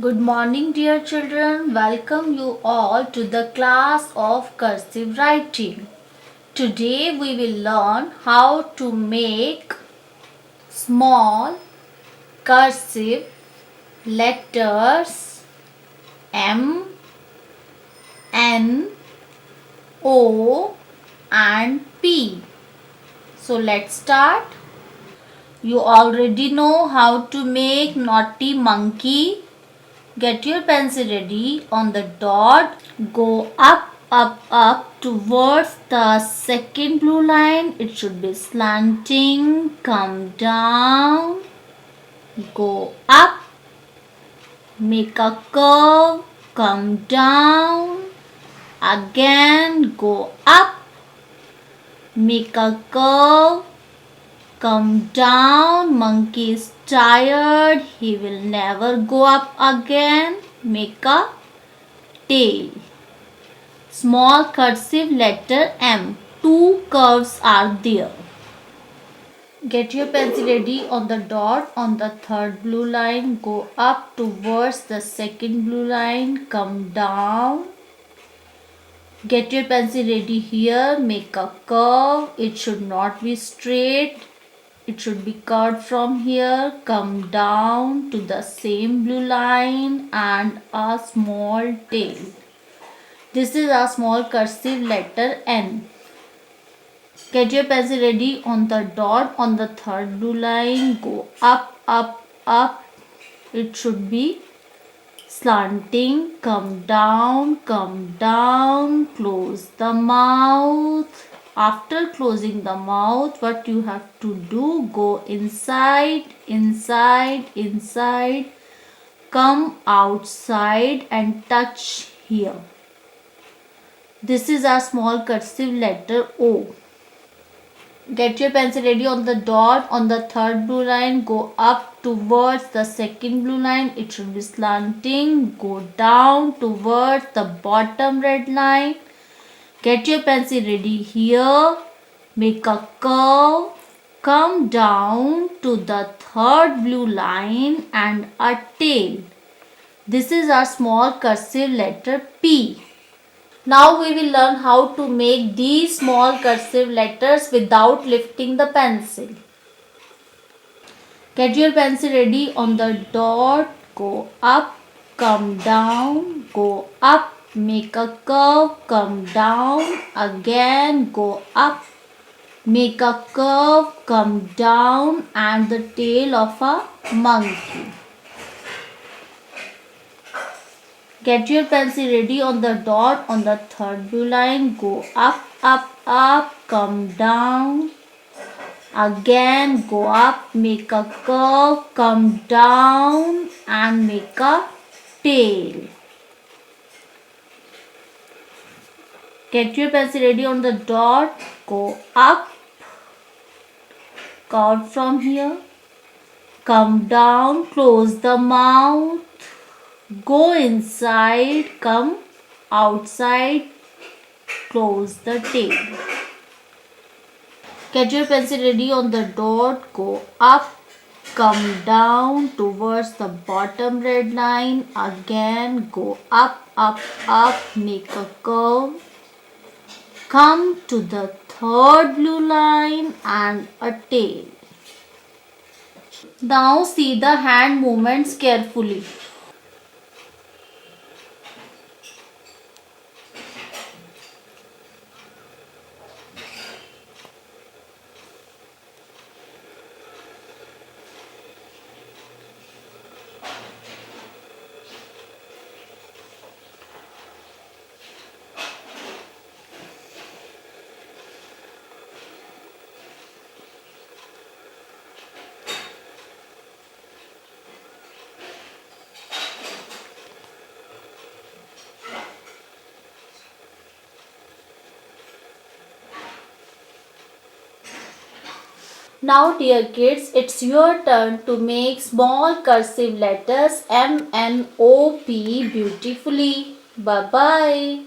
Good morning, dear children. Welcome you all to the class of cursive writing. Today we will learn how to make small cursive letters M, N, O and P. So let's start. You already know how to make naughty monkey. Get your pencil ready. On the dot, go up towards the second blue line. It should be slanting. Come down, go up, make a curve, come down, again go up, make a curve, come down. Monkey is tired. He will never go up again. Make a tail. Small cursive letter M. Two curves are there. Get your pencil ready. On the dot, on the third blue line, go up towards the second blue line. Come down. Get your pencil ready here. Make a curve. It should not be straight. It should be curved from here. Come down to the same blue line and a small tail. This is a small cursive letter N. Get your pencil ready. On the dot, on the third blue line, go up. It should be slanting. Come down, close the mouth. After closing the mouth, what you have to do, go inside, come outside and touch here. This is our small cursive letter O. Get your pencil ready. On the dot, on the third blue line, go up towards the second blue line. It should be slanting. Go down towards the bottom red line. Get your pencil ready here. Make a curve. Come down to the third blue line and a tail. This is our small cursive letter P. Now we will learn how to make these small cursive letters without lifting the pencil. Get your pencil ready. On the dot, go up, come down, go up, make a curve, come down, again go up, make a curve, come down and the tail of a monkey. Get your pencil ready. On the dot, on the third blue line, go up, come down, again go up, make a curve, come down and make a tail. Get your pencil ready. On the dot, go up, curve from here, come down, close the mouth, go inside, come outside, close the tail. Get your pencil ready. On the dot, go up, come down towards the bottom red line, again go up, make a curve, come to the third blue line and a tail. Now see the hand movements carefully. Now dear kids, it's your turn to make small cursive letters M, N, O, P beautifully. Bye-bye.